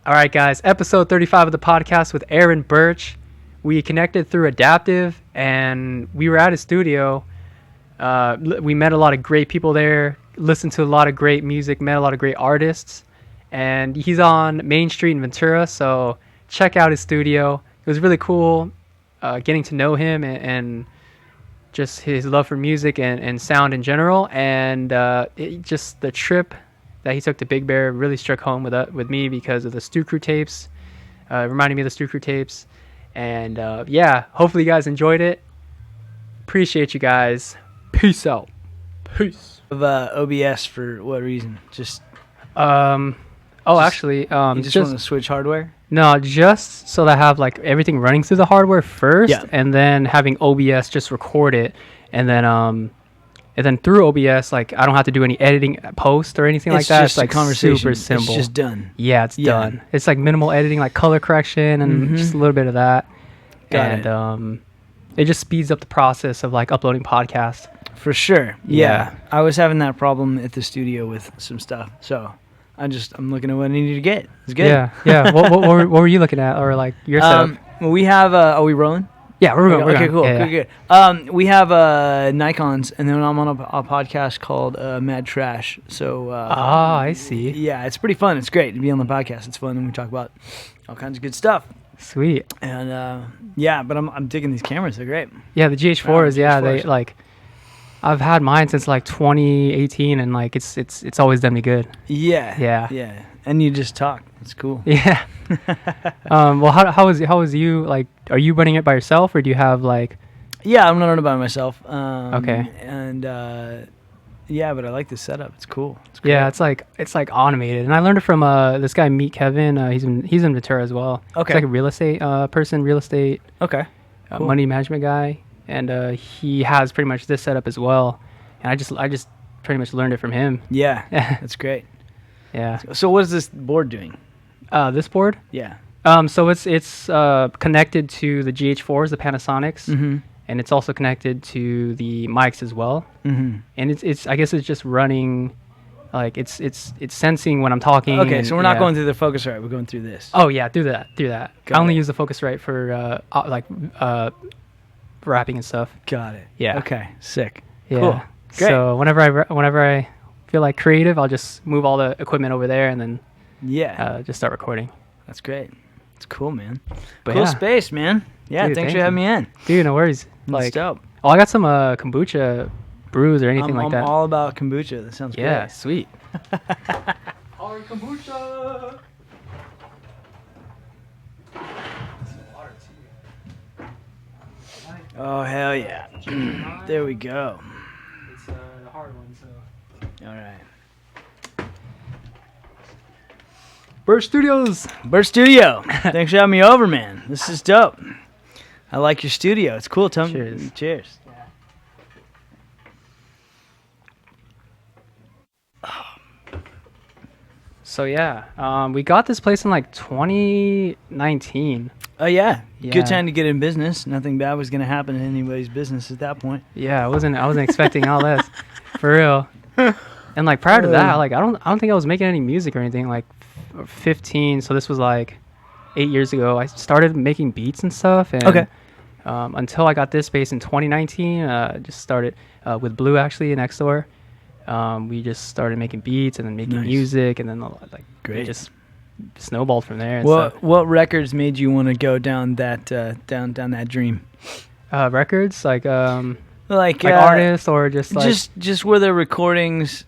All right, guys, episode 35 of the podcast with Aaron Burch. We connected through Adaptive, and we were at his studio. We met a lot of great people there, listened to a lot of great music, met a lot of great artists, and he's on Main Street in Ventura, so check out his studio. It was really cool getting to know him and just his love for music and sound in general, and just the trip that he took to Big Bear really struck home with me because of the Stu Crew tapes. It reminded me of the Stu Crew tapes. And hopefully you guys enjoyed it. Appreciate you guys. Peace out. Peace. Of OBS for what reason? Just you just want to switch hardware? No, just so that I have like everything running through the hardware first, and then having OBS just record it, and then through OBS, like I don't have to do any editing post or anything like that. It's just like conversation. Super simple. It's just done. Yeah, it's done. It's like minimal editing, like color correction and just a little bit of that. Got it. It just speeds up the process of like uploading podcasts. For sure. Yeah. I was having that problem at the studio with some stuff, so I'm looking at what I needed to get. It's good. Yeah. What were you looking at, or like your setup? We have. Are we rolling? Yeah, we're going. Okay, cool. Good. We have Nikons, and then I'm on a podcast called Mad Trash. So. I see. Yeah, it's pretty fun. It's great to be on the podcast. It's fun, and we talk about all kinds of good stuff. Sweet. And but I'm digging these cameras. They're great. Yeah, the GH4s. Yeah, they like. I've had mine since like 2018, and like it's always done me good. Yeah. And you just talk. It's cool. Yeah. Well, how is you, like, are you running it by yourself, or do you have like? Yeah, I'm running it by myself. Okay. And but I like the setup. It's cool. Yeah, it's like automated, and I learned it from this guy Meet Kevin. He's in Ventura as well. Okay. He's like a real estate Okay. Cool. Money management guy, and he has pretty much this setup as well. And I just pretty much learned it from him. Yeah. That's great. Yeah. So what is this board doing? This board? Yeah. So it's connected to the GH4s, the Panasonics, and it's also connected to the mics as well. And it's I guess it's just running, like it's sensing when I'm talking. Okay, so we're not going through the Focusrite. We're going through this. Oh yeah, do that. I only use the Focusrite for rapping and stuff. Got it. Yeah. Okay. Sick. Yeah. Cool. Great. So whenever I feel like creative, I'll just move all the equipment over there and then just start recording. That's great. It's cool, man. But cool space, man. Yeah, dude, thanks for having me in. Dude, no worries. That's dope. Oh, I got some kombucha brews or anything like that. I'm all about kombucha. That sounds great. Yeah, sweet. Our kombucha. Oh, hell yeah. There we go. It's a hard one, so. All right. Burch Studio. Thanks for having me over, man. This is dope. I like your studio. It's cool. Tell Cheers. me. Cheers. So yeah, we got this place in like 2019. Oh yeah. Yeah. Good time to get in business. Nothing bad was gonna happen in anybody's business at that point. Yeah, I wasn't expecting all this, for real. And like prior to that, like I don't think I was making any music or anything. Like 15, so this was like 8 years ago. I started making beats and stuff. And, until I got this space in 2019, just started with Blue actually next door. We just started making beats and then making music, and then Great. it just snowballed from there. And what records made you want to go down that down that dream? Records like like artists, or just were there recordings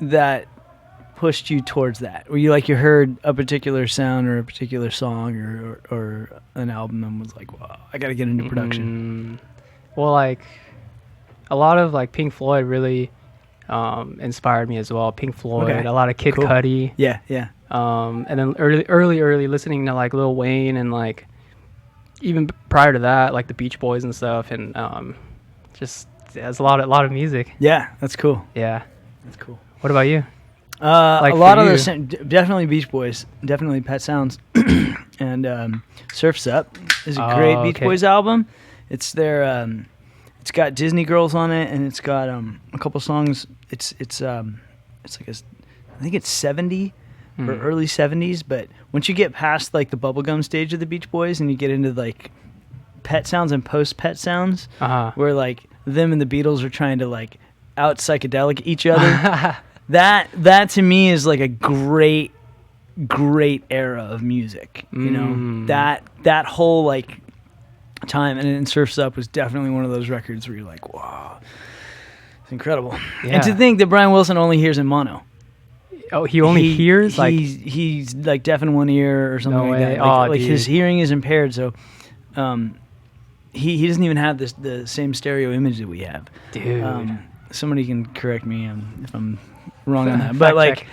that pushed you towards that, where you heard a particular sound or a particular song or an album and was like, wow, I gotta get into production? Well, like a lot of like Pink Floyd really inspired me as well. Pink Floyd, a lot of Kid Cudi. Yeah. And then early listening to like Lil Wayne, and like even prior to that, like the Beach Boys and stuff, and just there's a lot of music. Yeah, that's cool. Yeah, that's cool. What about you? A lot of those, definitely Beach Boys, definitely Pet Sounds, and Surf's Up is a great Beach Boys album. It's their, it's got Disney Girls on it, and it's got a couple songs. It's like I think it's 70 or early 70s. But once you get past like the bubblegum stage of the Beach Boys and you get into like Pet Sounds and post Pet Sounds, where like them and the Beatles are trying to like out psychedelic each other, that to me is like a great era of music. You know, that whole like time, and then Surf's Up was definitely one of those records where you're like, wow, it's incredible. Yeah. And to think that Brian Wilson only hears in mono. Oh, he only hears like he's like deaf in one ear or something like that. Like his hearing is impaired, so he doesn't even have the same stereo image that we have. Dude, somebody can correct me if I'm wrong on that, but like,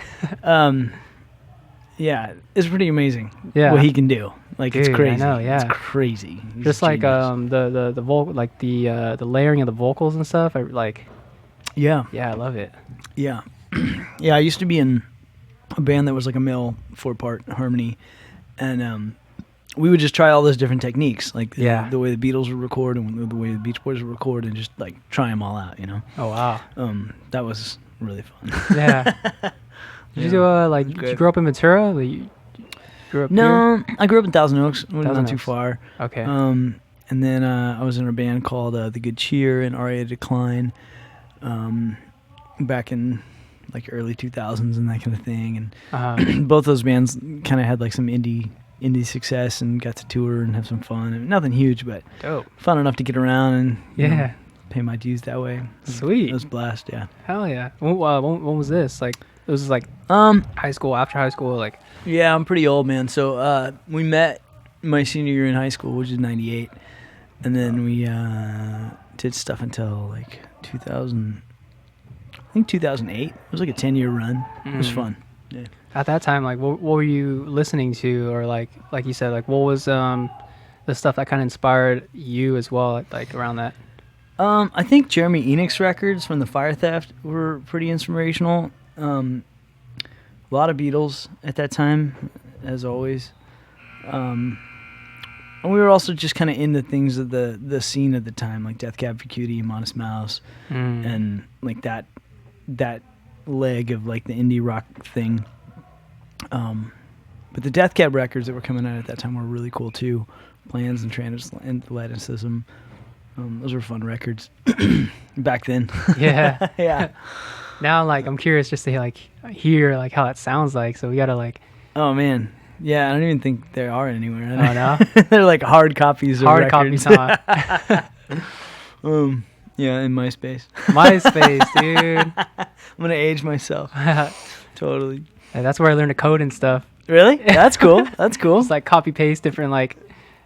yeah, it's pretty amazing. Yeah. What he can do. Like, dude, it's crazy. I know, yeah. It's crazy. He's just like the vocal, like the layering of the vocals and stuff. I like. Yeah. Yeah, I love it. Yeah. Yeah, I used to be in a band that was like a male 4-part harmony, and we would just try all those different techniques, like the way the Beatles would record and the way the Beach Boys would record, and just like try them all out, you know. Oh wow. That was really fun. Yeah. Did you do did you grow up in Ventura? Like, you grew up here? I grew up in Thousand Oaks. Not too far. Okay. And then I was in a band called The Good Cheer and RA Decline, back in like early 2000s and that kind of thing. And both those bands kind of had like some indie success and got to tour and have some fun. And nothing huge, but dope. Fun enough to get around and you know, pay my dues that way. Sweet. It was a blast. Yeah. Hell yeah. When was this? Like, it was like high school, after high school, like. Yeah, I'm pretty old, man. So we met my senior year in high school, which is 98, and then we did stuff until like 2000. I think 2008. It was like a 10-year run. It was fun. Yeah. At that time, like, what were you listening to, or like you said, like, what was the stuff that kind of inspired you as well, like around that? I think Jeremy Enig's records from the Fire Theft were pretty inspirational. A lot of Beatles at that time, as always. And we were also just kind of into things of the scene at the time, like Death Cab for Cutie, Modest Mouse, and like that leg of like the indie rock thing. But the Death Cab records that were coming out at that time were really cool too. Plans and Transatlanticism. Those were fun records back then. Yeah. Yeah. Now, like, I'm curious just to hear like how that sounds like. So we gotta like. Oh man, yeah. I don't even think they are anywhere. Oh no. They're like hard copies. Hard copies, huh? Yeah, in MySpace. MySpace, dude. I'm gonna age myself. Totally. Yeah, that's where I learned to code and stuff. Really? That's cool. That's cool. It's like copy paste different like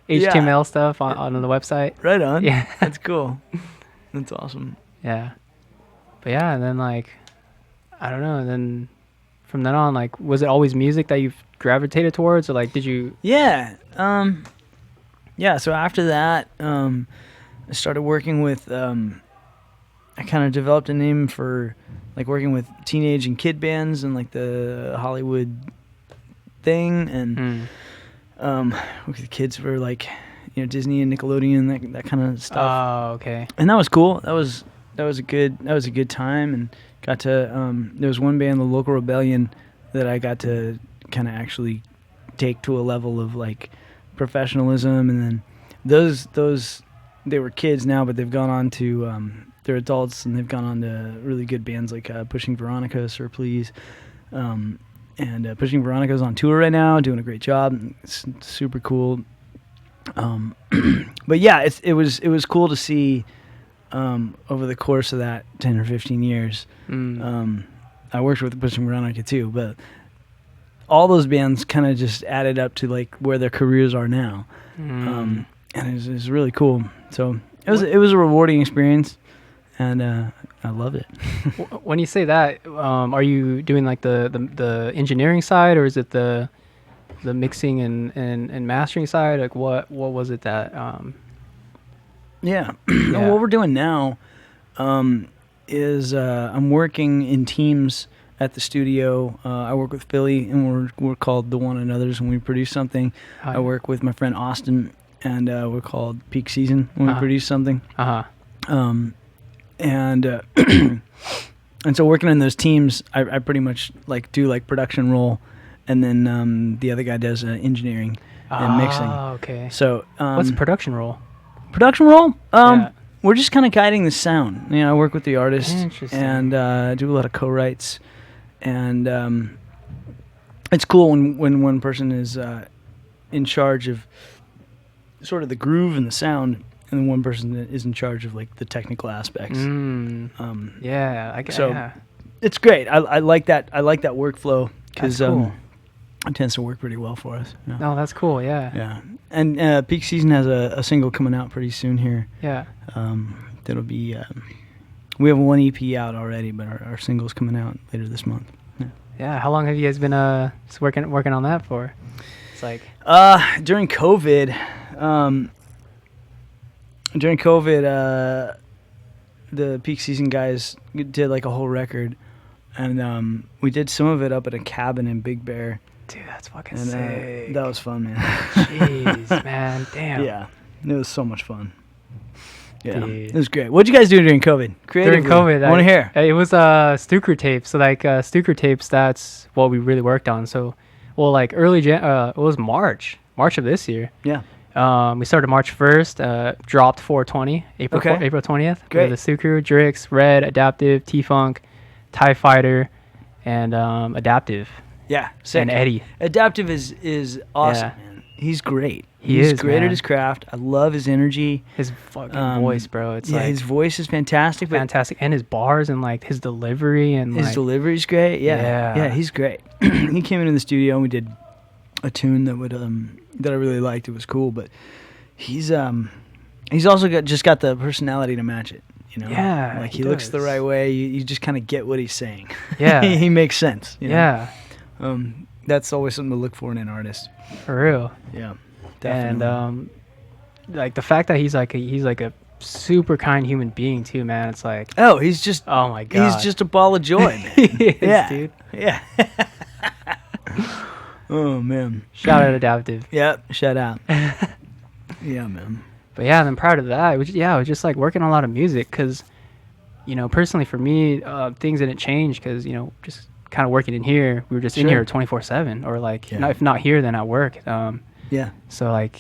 HTML stuff on the website. Right on. Yeah. That's cool. That's awesome. Yeah. But yeah, and then like, I don't know, and then from then on, like, was it always music that you've gravitated towards, or like, did you? Yeah. Yeah. So after that, I started working with. I kind of developed a name for like working with teenage and kid bands and like the Hollywood thing, and with the kids for like, you know, Disney and Nickelodeon, that kind of stuff. Oh, okay. And that was cool. That was a good time, and got to there was one band, the Local Rebellion, that I got to kind of actually take to a level of like professionalism, and then those they were kids now, but they've gone on to they're adults, and they've gone on to really good bands like Pushing Veronica, Sir Please, and Pushing Veronica's on tour right now, doing a great job. It's super cool. But yeah, it was cool to see over the course of that 10 or 15 years. I worked with Pushing Veronica too, but all those bands kind of just added up to like where their careers are now, and it was really cool. So it was a rewarding experience, and I loved it. When you say that, are you doing like the engineering side, or is it the mixing and mastering side? Like what was it that? Yeah. What we're doing now is I'm working in teams at the studio. I work with Philly, and we're called The One Another's when we produce something. I work with my friend Austin, and we're called Peak Season when we produce something. And so working in those teams, I pretty much like do like production role, and then the other guy does engineering and mixing. Oh, okay. So what's the production role? Production role? We're just kind of guiding the sound. You know, I work with the artist and do a lot of co-writes, and it's cool when one person is in charge of sort of the groove and the sound, and then one person that is in charge of like the technical aspects. It's great. I like that. I like that workflow because it tends to work pretty well for us. Yeah. Oh, that's cool. Yeah. Yeah. And Peak Season has a single coming out pretty soon here. Yeah. That'll be. We have one EP out already, but our single's coming out later this month. Yeah. Yeah. How long have you guys been working on that for? It's like during COVID. The Peak Season guys did like a whole record, and we did some of it up at a cabin in Big Bear. Dude, that's fucking sick. That was fun, man. Jeez, man, damn. Yeah, it was so much fun. Yeah, Dude. It was great. What'd you guys do during COVID? Creatively? During COVID, I want to hear. It was Stuker tapes. So like Stuker tapes, that's what we really worked on. So, well, like it was March of this year. Yeah. We started March 1st, dropped 420, April 20th. Great. The Sucru, Drix, Red, Adaptive, T-Funk, TIE Fighter, and Adaptive. Yeah, sick. And Eddie. Adaptive is awesome, man. He's great. He's great man. At his craft. I love his energy. His fucking voice, bro. It's his voice is fantastic. Fantastic. And his bars and like his delivery and his delivery's great. Yeah, he's great. He came into the studio and we did a tune that I really liked. It was cool, but he's also got the personality to match it. You know, yeah, like he looks the right way. You just kind of get what he's saying. Yeah, he makes sense. You know? Yeah, that's always something to look for in an artist. For real. Yeah, definitely. And like the fact that he's like a super kind human being too, man. It's like oh my god, he's just a ball of joy, man. He is, dude. Yeah. Oh man! Shout out Adaptive. Yep, shout out. Yeah, man. But yeah, then prior to that, I was just like working on a lot of music because, you know, personally for me, things didn't change because, you know, just kind of working in here, we were just in here 24/7, or like, if not here, then at work. Yeah. So like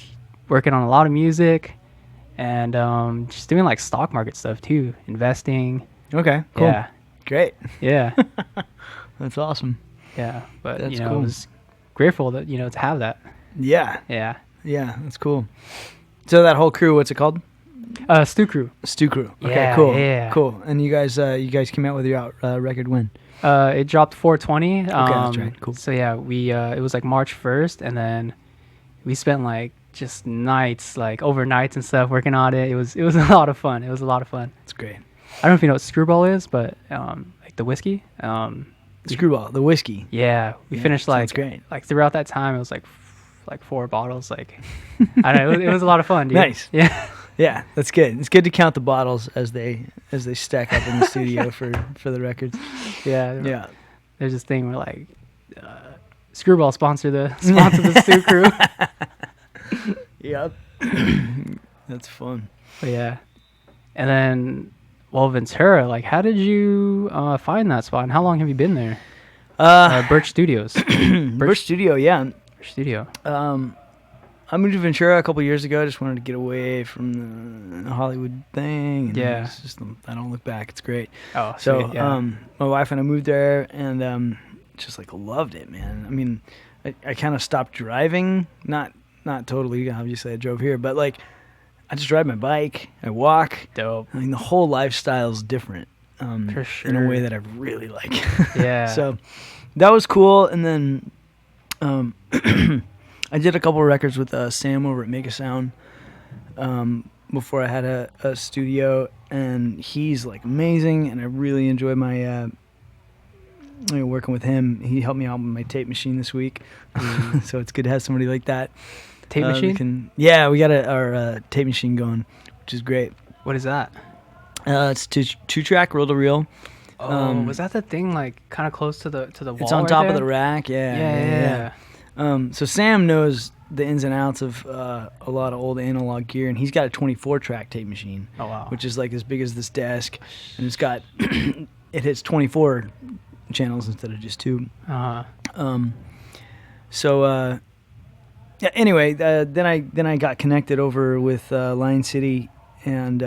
working on a lot of music, and just doing like stock market stuff too, investing. Okay. Cool. Yeah. Great. Yeah. That's awesome. Yeah, but that's cool. Cool. I was grateful that to have that. Yeah. Yeah. Yeah, that's cool. So that whole crew, what's it called? Stew Crew. Stew Crew. Okay, yeah, cool. Yeah. Cool. And you guys came out with your record when? It dropped 420. Okay, that's right. Cool. So yeah, we it was like March 1st, and then we spent like just nights, like overnights and stuff, working on it. It was a lot of fun. It's great. I don't know if you know what Screwball is, but like the whiskey. Screwball, the whiskey. Yeah, we finished like great. Like throughout that time, it was like 4 bottles. Like I don't know, it was a lot of fun, dude. Nice. Yeah. Yeah, that's good. It's good to count the bottles as they stack up in the studio for the records. Yeah. Yeah. There's this thing where like Screwball sponsor the Stew Crew. Yep. That's fun. But yeah. And then Ventura, like how did you find that spot, and how long have you been there? Burch Studios. Burch Studio, yeah. Burch Studio. I moved to Ventura a couple years ago. I just wanted to get away from the Hollywood thing. And it's just, I don't look back. It's great. Oh, so sweet, yeah. My wife and I moved there, and just like loved it, man. I mean, I kind of stopped driving. Not totally. Obviously, I drove here, but like I just ride my bike. I walk. Dope. I mean, the whole lifestyle is different. For sure. In a way that I really like. Yeah. So that was cool, and then I did a couple of records with Sam over at Make a Sound before I had a studio, and he's like amazing, and I really enjoy my working with him. He helped me out with my tape machine this week, so it's good to have somebody like that. Tape machine? We got our tape machine going, which is great. What is that? It's two-track reel-to-reel. Oh, was that the thing like kind of close to the wall? It's on top of the rack. Yeah. So Sam knows the ins and outs of a lot of old analog gear, and he's got a 24-track tape machine. Oh wow! Which is like as big as this desk, and it's got it hits 24 channels instead of just 2. So yeah. Anyway, then I got connected over with Lion City and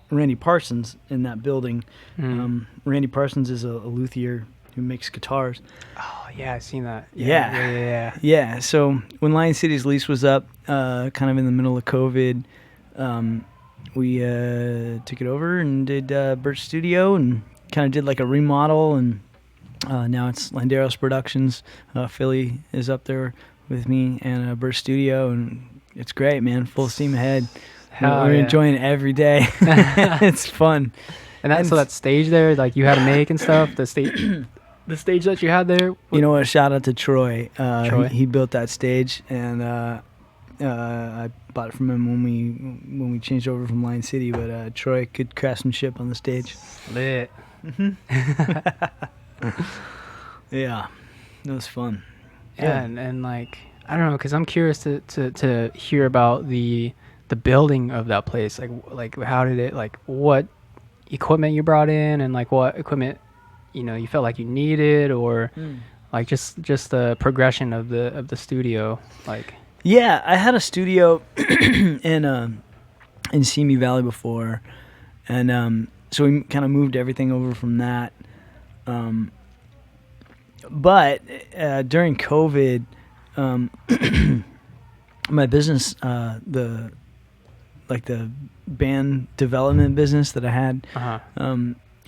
Randy Parsons in that building. Randy Parsons is a luthier who makes guitars. Oh yeah, I've seen that. Yeah. So when Lion City's lease was up, kind of in the middle of COVID, we took it over and did Burch Studio and kind of did like a remodel, and now it's Landeros Productions. Philly is up there with me, and Burch Studio, and it's great, man. Full steam ahead. We're enjoying it every day. It's fun. And so that stage there, like you had to make and stuff, the stage that you had there. You know what? Shout out to Troy. He built that stage, and I bought it from him when we changed over from Lion City. But Troy, good craftsmanship on the stage. Lit. Yeah, it was fun. Yeah, and like I don't know, because I'm curious to hear about the building of that place. Like how did it, like what equipment you brought in, and like what equipment you felt like you needed, or like just the progression of the studio. Like yeah, I had a studio in Simi Valley before, and so we kind of moved everything over from that. But during COVID, my business, the band development business that I had,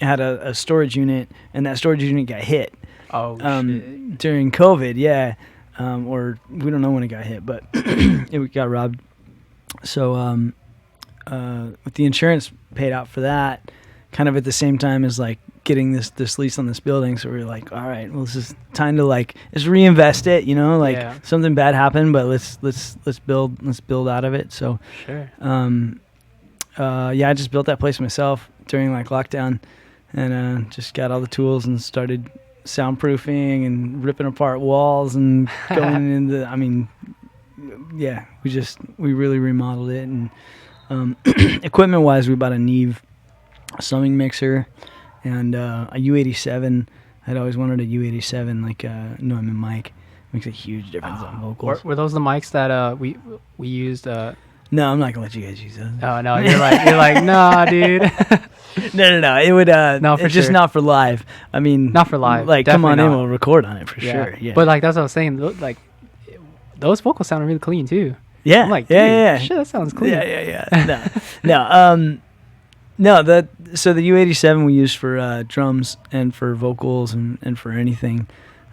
had a storage unit, and that storage unit got hit. Oh, shit. During COVID, yeah. Or we don't know when it got hit, but it got robbed. So with the insurance paid out for that, kind of at the same time as like getting this lease on this building, so we were like, all right, well, this is time to like just reinvest it, something bad happened, but let's build out of it. So sure. I just built that place myself during like lockdown, and just got all the tools and started soundproofing and ripping apart walls and going into, we really remodeled it. And equipment wise, we bought a Neve summing mixer and a U87. I'd always wanted a U87, like Neumann mic. Makes a huge difference on vocals. Were those the mics that we used? No, I'm not gonna let you guys use those. Oh no, you're like nah, dude. No. It would no, for it's sure. just not for live. I mean, not for live. Like, definitely come on not. in, we'll record on it for sure. Yeah. But like that's what I was saying. Like those vocals sound really clean too. Yeah. I'm like, yeah. Shit, that sounds clean. Yeah. No. So the U87 we used for drums and for vocals and for anything.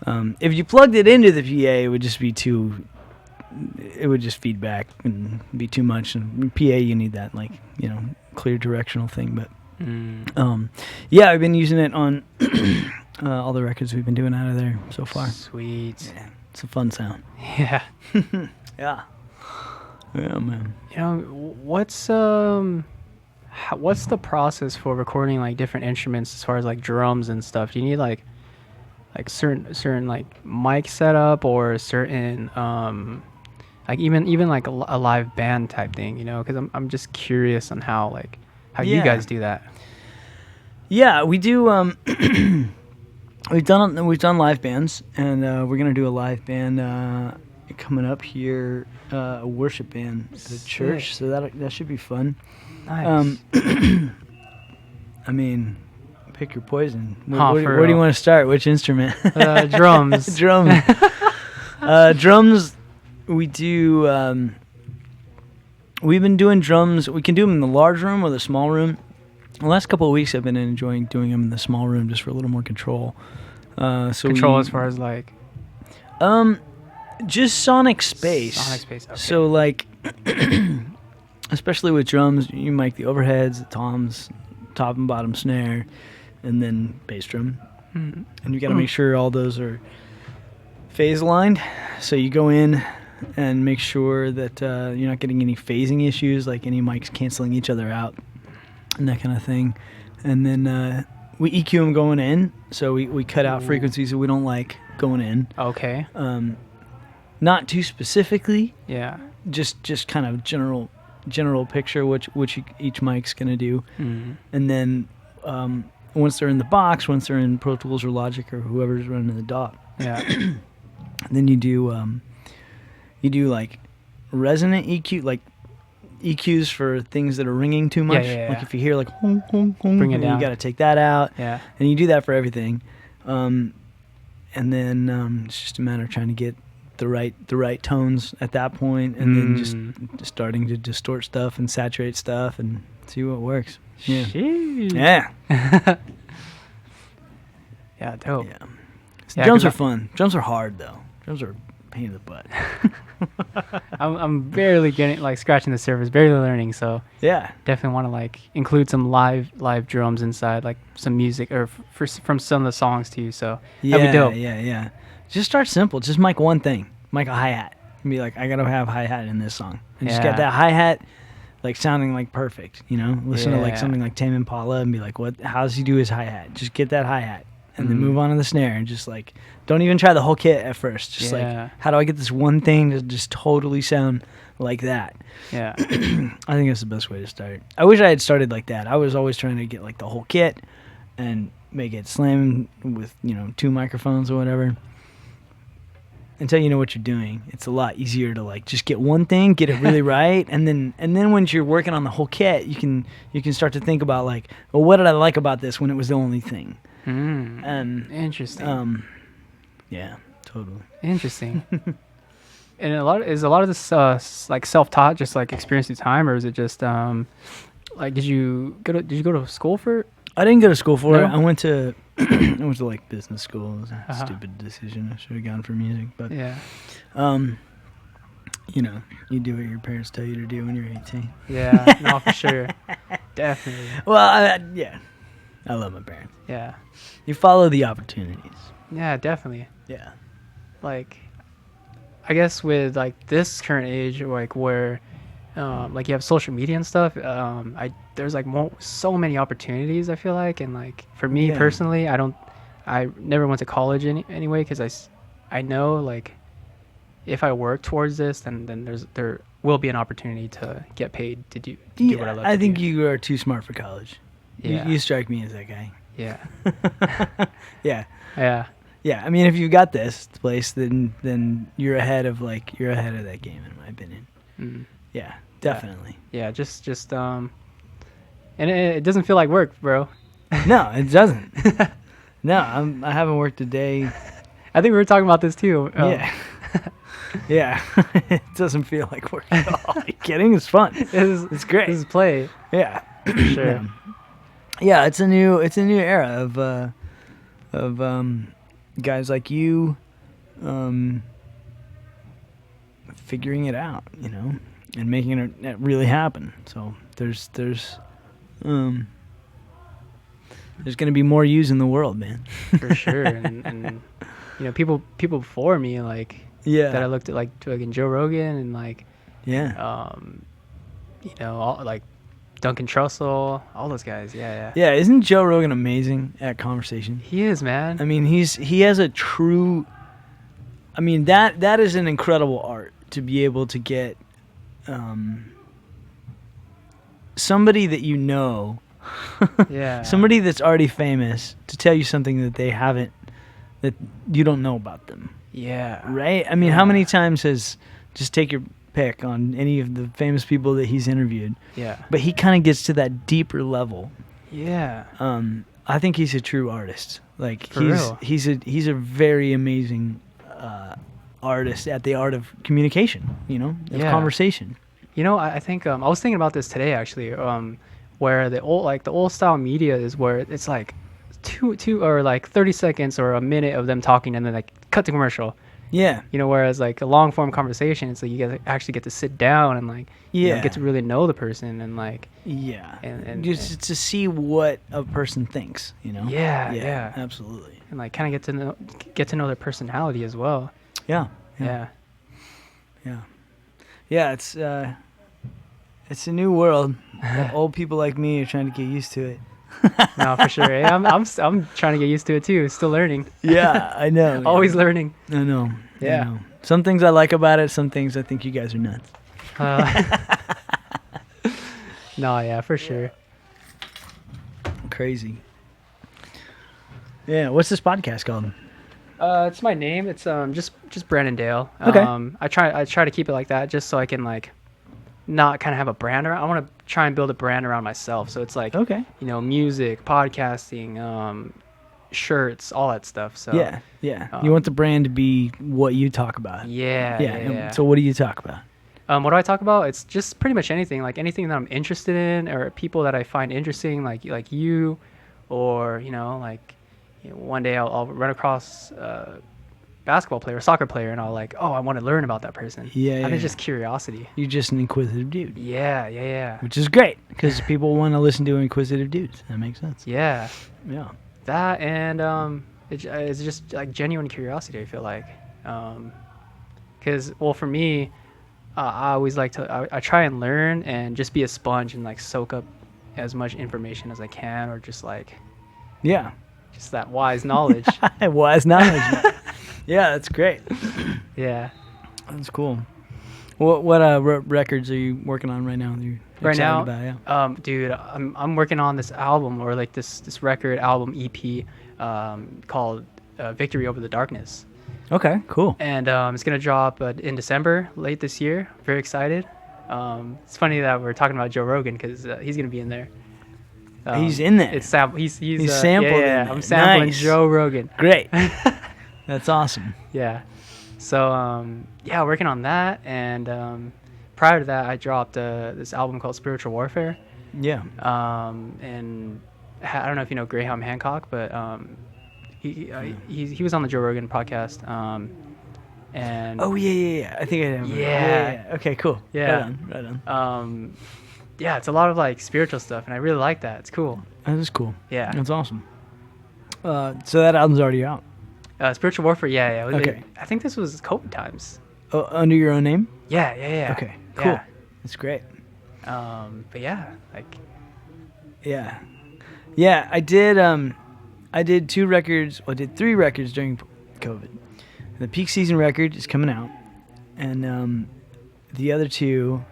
If you plugged it into the PA, it would just be it would just feedback and be too much. And PA, you need that clear directional thing. But I've been using it on all the records we've been doing out of there so far. Sweet. Yeah, it's a fun sound. Yeah. Yeah, man. What's the process for recording like different instruments as far as like drums and stuff? Do you need like certain like mic setup or certain like even like a live band type thing, because I'm just curious on how you guys do that. Yeah, we do. We've done live bands, and we're gonna do a live band coming up here, a worship band at a church. So that should be fun. Nice. I mean, pick your poison. Where do you want to start? Which instrument? Drums. Drums. Drums. We do. We've been doing drums. We can do them in the large room or the small room. The last couple of weeks, I've been enjoying doing them in the small room just for a little more control. As far as like. Just sonic space. Sonic space. Okay. So like, especially with drums, you mic the overheads, the toms, top and bottom snare, and then bass drum. And you got to make sure all those are phase aligned. So you go in and make sure that you're not getting any phasing issues, like any mics canceling each other out and that kind of thing. And then we EQ them going in, so we cut out frequencies that we don't like going in. Okay. Not too specifically. Yeah. Just kind of general picture which each mic's gonna do. And then once they're in the box, once they're in Pro Tools or Logic or whoever's running the DAW, yeah. then you do you do like resonant EQ, like EQs for things that are ringing too much. Like if you hear like hong, hong, hong, bring it down. You got to take that out. Yeah. And you do that for everything. And then it's just a matter of trying to get the right tones at that point, and then just starting to distort stuff and saturate stuff and see what works. Yeah. Jeez. Yeah. Yeah, dope. Yeah. Drums are fun. Drums are hard though. Drums are a pain in the butt. I'm barely getting like scratching the surface, barely learning. So yeah, definitely want to like include some live drums inside, like some music or from some of the songs too. So that'd be dope. Yeah. Just start simple. Just mic one thing. Mic a hi-hat. And be like, I gotta have hi-hat in this song. And just get that hi-hat like sounding like perfect. You know, listen to like something like Tame Impala and be like, how does he do his hi-hat? Just get that hi-hat. And then move on to the snare and just like, don't even try the whole kit at first. Just like, how do I get this one thing to just totally sound like that? Yeah. I think that's the best way to start. I wish I had started like that. I was always trying to get like the whole kit and make it slam with, 2 microphones or whatever. Until you know what you're doing, it's a lot easier to like just get one thing, get it really right, and then when you're working on the whole kit, you can start to think about like, well, what did I like about this when it was the only thing? Interesting. Yeah, totally. Interesting. And a lot of this like self-taught, just like experience through time, or is it just like did you go to school for it? I didn't go to school for it. I went to like business school. It was a stupid decision. I should have gone for music, but you do what your parents tell you to do when you're 18. Yeah, no, for sure, definitely. Well, I love my parents. Yeah. You follow the opportunities. Yeah, definitely. Yeah. Like, I guess with like this current age, like where, like you have social media and stuff. There's like so many opportunities. I feel like, and like for me personally, I never went to college anyway because I know like if I work towards this, then there will be an opportunity to get paid to do what I love. I think you are too smart for college. Yeah. You strike me as that guy. Yeah. Yeah. Yeah. Yeah. I mean, if you got this place, then you're ahead of that game, in my opinion. Yeah, definitely. Yeah. Just and it doesn't feel like work, bro. No, it doesn't. No, I haven't worked a day. I think we were talking about this too. Yeah. Yeah. It doesn't feel like work at all. Are you kidding? It's fun. It's great. This is play. Yeah. Sure. Yeah, it's a new era of guys like you figuring it out, and making it really happen. So there's going to be more yous in the world, man. For sure. And people before me like that I looked at like Joe Rogan and like all like Duncan Trussell, all those guys. Yeah. Isn't Joe Rogan amazing at conversation? He is, man. I mean, he has a true. I mean, that is an incredible art to be able to get somebody that somebody that's already famous to tell you something that they haven't, that you don't know about them. Yeah. Right? I mean, how many times just take your pick on any of the famous people that he's interviewed. Yeah. But he kind of gets to that deeper level. Yeah. I think he's a true artist. Like real. He's a very amazing artist at the art of communication, of conversation. I think I was thinking about this today actually, where the old style media is where it's like two or like 30 seconds or a minute of them talking and then like cut to commercial. Yeah. Whereas like a long form conversation, it's like you actually get to sit down and like get to really know the person and like and just to see what a person thinks, Yeah, absolutely. And like kind of get to know their personality as well. Yeah. It's a new world. Old people like me are trying to get used to it. No, for sure. Yeah, I'm trying to get used to it too. Still learning. Yeah, I know. Always learning. I know. Yeah. I know. Some things I like about it. Some things I think you guys are nuts. No, yeah, for sure. Crazy. Yeah. What's this podcast called? It's my name. It's just Branden Dale. Okay. I try to keep it like that just so I can like not kind of have a brand around. I want to try and build a brand around myself. So it's like Okay. you know, music, podcasting, shirts, all that stuff. So Yeah. You want the brand to be what you talk about. Yeah. So what do you talk about? What do I talk about? It's just pretty much anything, like anything that I'm interested in, or people that I find interesting, like you, or you know, like one day I'll run across a basketball player, a soccer player, and I'll like, oh, I want to learn about that person. Yeah. I think just curiosity. You're just an inquisitive dude. Yeah. Which is great because people want to listen to inquisitive dudes. That makes sense. Yeah. That and it's just like genuine curiosity. I feel like, because well, for me. I always like to I try and learn and just be a sponge and like soak up as much information as I can, or just like just that wise knowledge. Wise knowledge. Yeah, that's great. Yeah, that's cool. What records are you working on right now? Right now, about, dude, I'm working on this album, or like this record album EP called Victory Over the Darkness. Okay, cool. And it's gonna drop in December, late this year. Very excited. It's funny that we're talking about Joe Rogan because he's gonna be in there. He's in there. He's sampled. Yeah, I'm sampling nice. Joe Rogan. Great. That's awesome. Yeah. So working on that, and prior to that, I dropped this album called Spiritual Warfare. Yeah. And I don't know if you know Graham Hancock, but he was on the Joe Rogan podcast. And oh yeah. I think I remember. Yeah. Okay, cool. Yeah. Right on. Yeah, it's a lot of like spiritual stuff, and I really like that. It's cool. That is cool. Yeah. That's awesome. So that album's already out. Spiritual Warfare. Yeah. Okay. I think this was COVID times. Oh, under your own name? Yeah. Okay, cool. Yeah. That's great. But yeah, like. Yeah, I did 2 records. Well, I did 3 records during COVID. The peak season record is coming out, and the other 2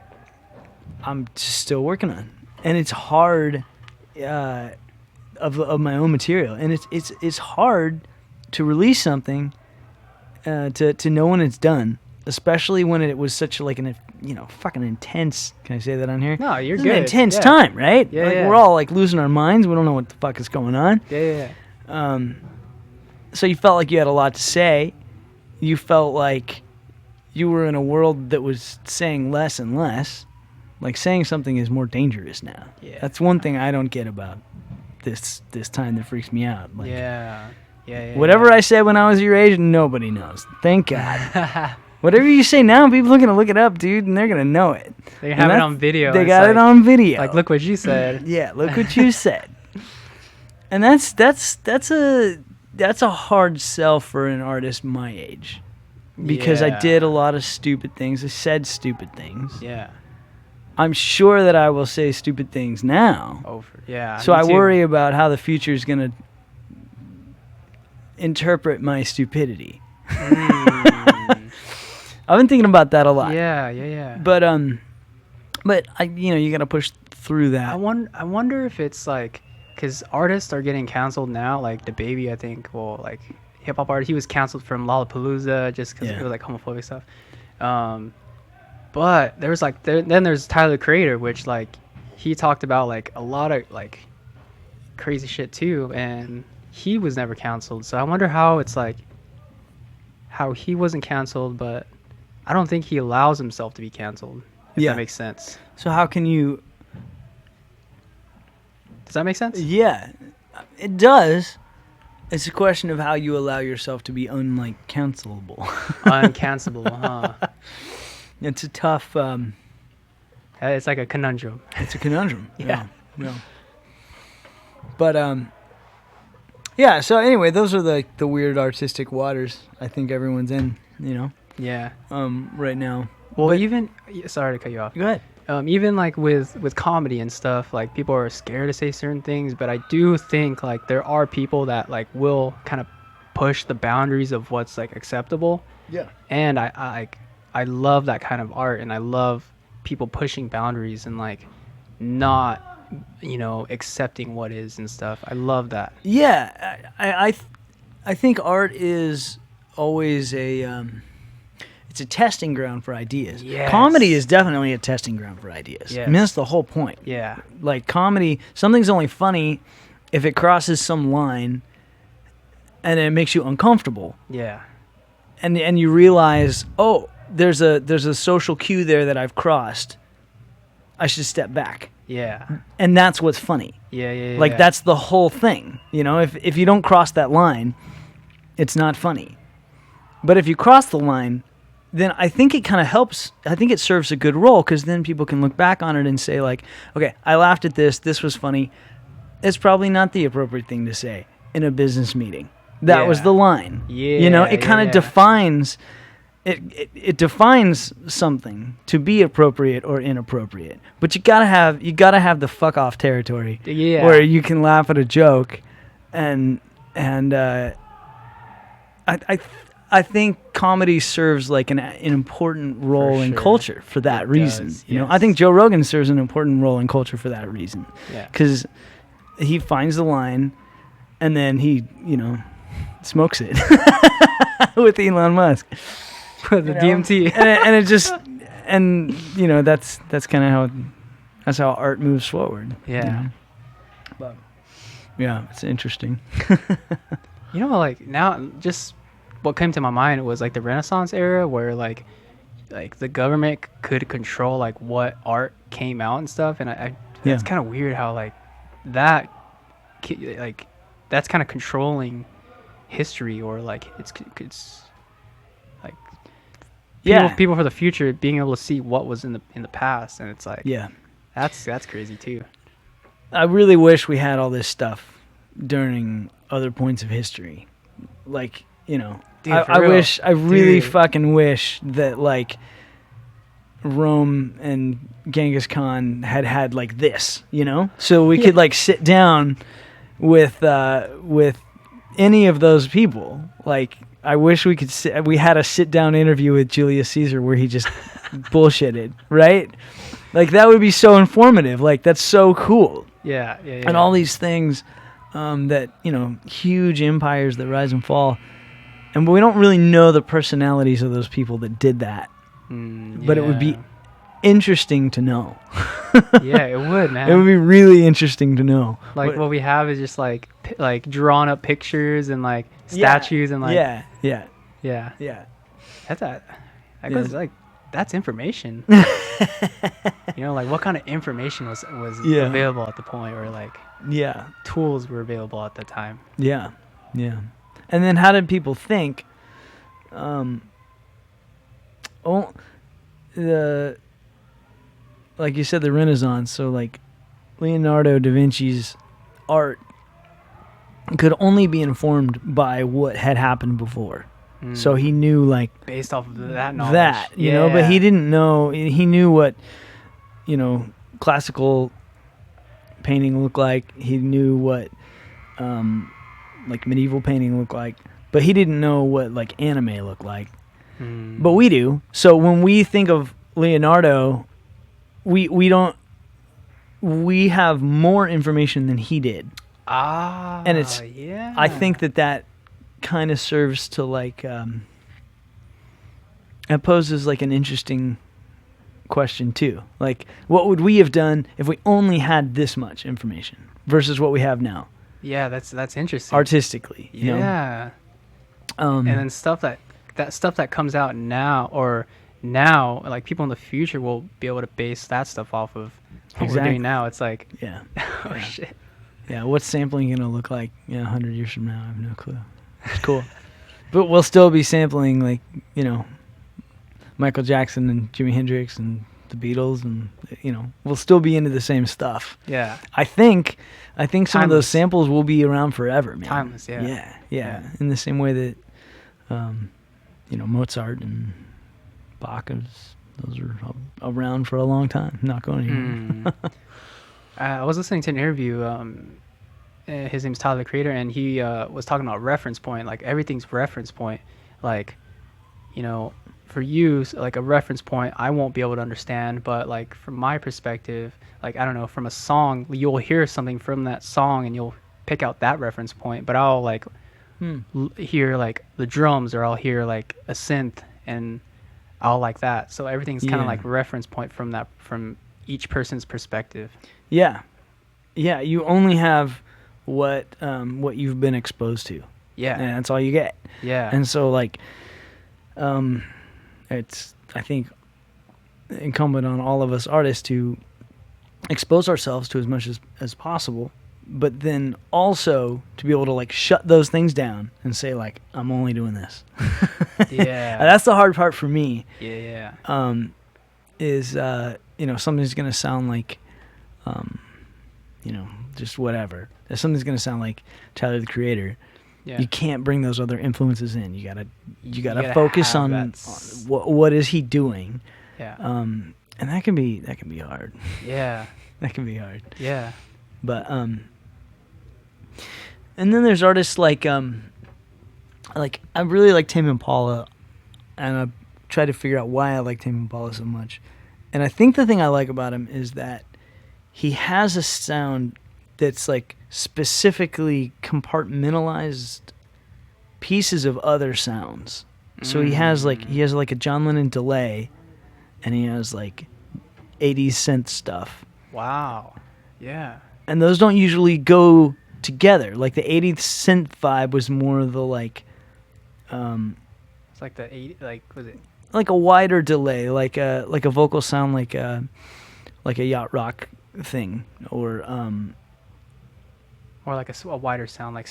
I'm still working on, and it's hard of my own material, and it's hard to release something to know when it's done, especially when it was such like an fucking intense. Can I say that on here? No, you're good. An intense time, right? Yeah, like we're all like losing our minds. We don't know what the fuck is going on. Yeah. So you felt like you had a lot to say. You felt like you were in a world that was saying less and less. Like saying something is more dangerous now. Yeah. That's one thing I don't get about this time that freaks me out. Like, yeah. Whatever I said when I was your age, nobody knows. Thank God. Whatever you say now, people are gonna look it up, dude, and they're gonna know it. They have it on video. They got it on video. Like, look what you said. Yeah, look what you said. And that's a hard sell for an artist my age, because I did a lot of stupid things. I said stupid things. Yeah. I'm sure that I will say stupid things now. Yeah. So I worry about how the future is gonna interpret my stupidity. I've been thinking about that a lot. Yeah. But I you gotta push through that. I wonder if it's like, because artists are getting canceled now. Like DaBaby, I think, like hip hop artist, he was canceled from Lollapalooza just because it was like homophobic stuff. But there's like then there's Tyler the Creator, which like he talked about like a lot of like crazy shit too, and he was never canceled. So I wonder how it's like how he wasn't canceled, but I don't think he allows himself to be canceled. If that makes sense. So how can you? Does that make sense? Yeah, it does. It's a question of how you allow yourself to be cancelable. Uncancelable, huh? It's a tough. It's like a conundrum. It's a conundrum. Yeah. But yeah. So anyway, those are the weird artistic waters I think everyone's in. Yeah. Right now. Well, sorry to cut you off. Go ahead. Even like with comedy and stuff, like people are scared to say certain things, but I do think like there are people that like will kind of push the boundaries of what's like acceptable. Yeah. And I love that kind of art, and I love people pushing boundaries and like not accepting what is and stuff. I love that. Yeah, I think art is always it's a testing ground for ideas. Yes. Comedy is definitely a testing ground for ideas. Yes. I mean, that's the whole point. Yeah. Like comedy, something's only funny if it crosses some line and it makes you uncomfortable. Yeah. And you realize, oh, there's a social cue there that I've crossed. I should step back. Yeah. And that's what's funny. Yeah. Like that's the whole thing. You know, if you don't cross that line, it's not funny. But if you cross the line, then I think it kind of helps. I think it serves a good role because then people can look back on it and say like, okay, I laughed at this. This was funny. It's probably not the appropriate thing to say in a business meeting. That was the line. Yeah. You know, it kind of defines. It defines something to be appropriate or inappropriate. But you gotta have the fuck off territory. Yeah. Where you can laugh at a joke, and I think comedy serves like an important role in culture for that reason. You know, I think Joe Rogan serves an important role in culture for that reason. Yeah. Because he finds the line, and then he smokes it with Elon Musk. The DMT. and it just that's kind of how art moves forward. Yeah. But yeah, it's interesting. Like now just what came to my mind was like the Renaissance era where like the government could control like what art came out and stuff, and it's kind of weird how like that like that's kind of controlling history, or like it's like people for the future being able to see what was in the past, and it's like that's crazy too. I really wish we had all this stuff during other points of history, like Dude, I really fucking wish that like Rome and Genghis Khan had like this, so we could like sit down with any of those people. Like I wish we had a sit down interview with Julius Caesar where he just bullshitted, right? Like that would be so informative. Like that's so cool. Yeah. And all these things that huge empires that rise and fall. And we don't really know the personalities of those people that did that. But it would be interesting to know. Yeah, it would, man. It would be really interesting to know. Like what we have is just like drawn up pictures and like statues and like yeah. That's that goes like that's information. Like what kind of information was available at the point, or like tools were available at the time. Yeah. And then how did people think? Like you said, the Renaissance. So like Leonardo da Vinci's art could only be informed by what had happened before. So he knew like based off of that knowledge. But he didn't know. He knew what classical painting looked like. He knew what like medieval painting looked like, but he didn't know what like anime looked like. But we do. So when we think of Leonardo, we have more information than he did. And it's I think that kind of serves to like it poses like an interesting question too. Like what would we have done if we only had this much information versus what we have now? Yeah, that's interesting. Artistically, and then stuff that comes out now, like people in the future will be able to base that stuff off of what we're doing now. It's like, oh shit. Yeah, what's sampling gonna look like 100 years from now? I have no clue. It's cool. But we'll still be sampling like, Michael Jackson and Jimi Hendrix and the Beatles, and we'll still be into the same stuff. Yeah. I think some of those samples will be around forever, man. Timeless, Yeah. In the same way that Mozart and Bach, those are around for a long time, not going anywhere. I was listening to an interview. His name's Tyler the Creator, and he was talking about reference point. Like everything's reference point. Like, for you, like a reference point, I won't be able to understand. But like from my perspective, like I don't know, from a song, you'll hear something from that song, and you'll pick out that reference point. But I'll like hear like the drums, or I'll hear like a synth, and I'll like that. So everything's kind of like a reference point from each person's perspective. Yeah. Yeah, you only have what you've been exposed to. Yeah. And that's all you get. Yeah. And so like it's, I think, incumbent on all of us artists to expose ourselves to as much as possible, but then also to be able to like shut those things down and say like, I'm only doing this. Yeah. That's the hard part for me. Yeah. Is something's gonna sound like just whatever. If something's gonna sound like Tyler the Creator, you can't bring those other influences in. You gotta focus on what is he doing. Yeah. And that can be hard. Yeah. That can be hard. Yeah. But and then there's artists like I really like Tame Impala, and I try to figure out why I like Tame Impala so much. And I think the thing I like about him is that he has a sound that's like specifically compartmentalized pieces of other sounds. So he has like a John Lennon delay, and he has like 80s synth stuff. Wow. Yeah. And those don't usually go together. Like the 80s synth vibe was more of the like it's like the 80, like, was it like a wider delay, like a vocal sound like a yacht rock thing, or like a wider sound, like